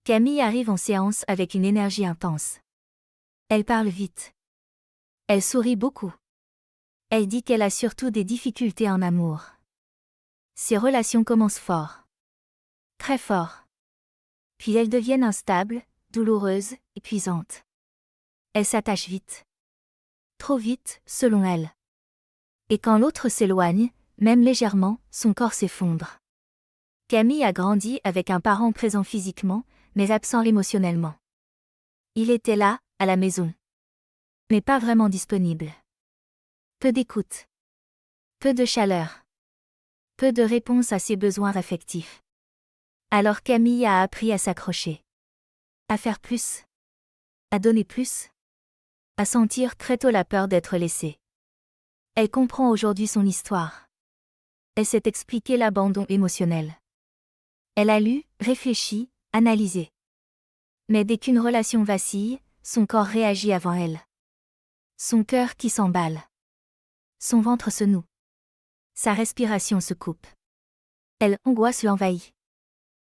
Camille arrive en séance avec une énergie intense. Elle parle vite. Elle sourit beaucoup. Elle dit qu'elle a surtout des difficultés en amour. Ses relations commencent fort. Très fort. Puis elles deviennent instables, douloureuses, épuisantes. Elle s'attache vite. Trop vite, selon elle. Et quand l'autre s'éloigne, même légèrement, son corps s'effondre. Camille a grandi avec un parent présent physiquement, mais absent émotionnellement. Il était là, à la maison. Mais pas vraiment disponible. Peu d'écoute. Peu de chaleur. Peu de réponse à ses besoins affectifs. Alors Camille a appris à s'accrocher. À faire plus. À donner plus. À sentir très tôt la peur d'être laissée. Elle comprend aujourd'hui son histoire. Elle s'est expliqué l'abandon émotionnel. Elle a lu, réfléchi, analysé. Mais dès qu'une relation vacille, son corps réagit avant elle. Son cœur qui s'emballe. Son ventre se noue. Sa respiration se coupe. L'angoisse l'envahit.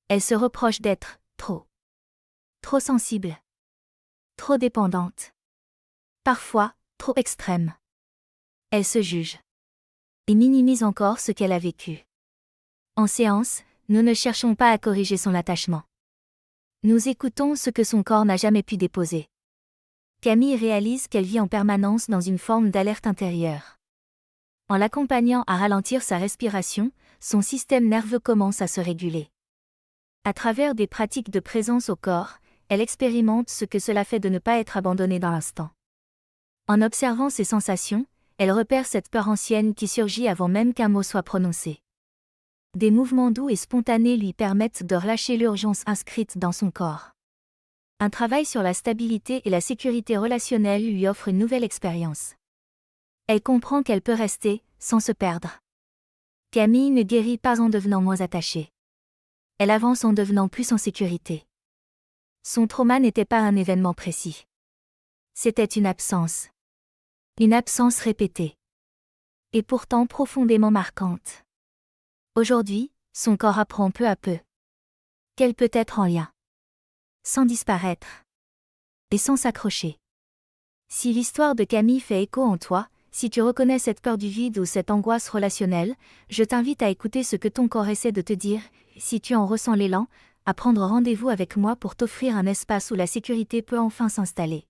Elle se reproche d'être trop sensible. Trop dépendante. Parfois, trop extrême. Elle se juge. Et minimise encore ce qu'elle a vécu. En séance, nous ne cherchons pas à corriger son attachement. Nous écoutons ce que son corps n'a jamais pu déposer. Camille réalise qu'elle vit en permanence dans une forme d'alerte intérieure. En l'accompagnant à ralentir sa respiration, son système nerveux commence à se réguler. À travers des pratiques de présence au corps, elle expérimente ce que cela fait de ne pas être abandonnée dans l'instant. En observant ses sensations, elle repère cette peur ancienne qui surgit avant même qu'un mot soit prononcé. Des mouvements doux et spontanés lui permettent de relâcher l'urgence inscrite dans son corps. Un travail sur la stabilité et la sécurité relationnelle lui offre une nouvelle expérience. Elle comprend qu'elle peut rester, sans se perdre. Camille ne guérit pas en devenant moins attachée. Elle avance en devenant plus en sécurité. Son trauma n'était pas un événement précis. C'était une absence. Une absence répétée. Et pourtant profondément marquante. Aujourd'hui, son corps apprend peu à peu qu'elle peut être en lien. Sans disparaître. Et sans s'accrocher. Si l'histoire de Camille fait écho en toi, si tu reconnais cette peur du vide ou cette angoisse relationnelle, je t'invite à écouter ce que ton corps essaie de te dire, si tu en ressens l'élan, à prendre rendez-vous avec moi pour t'offrir un espace où la sécurité peut enfin s'installer.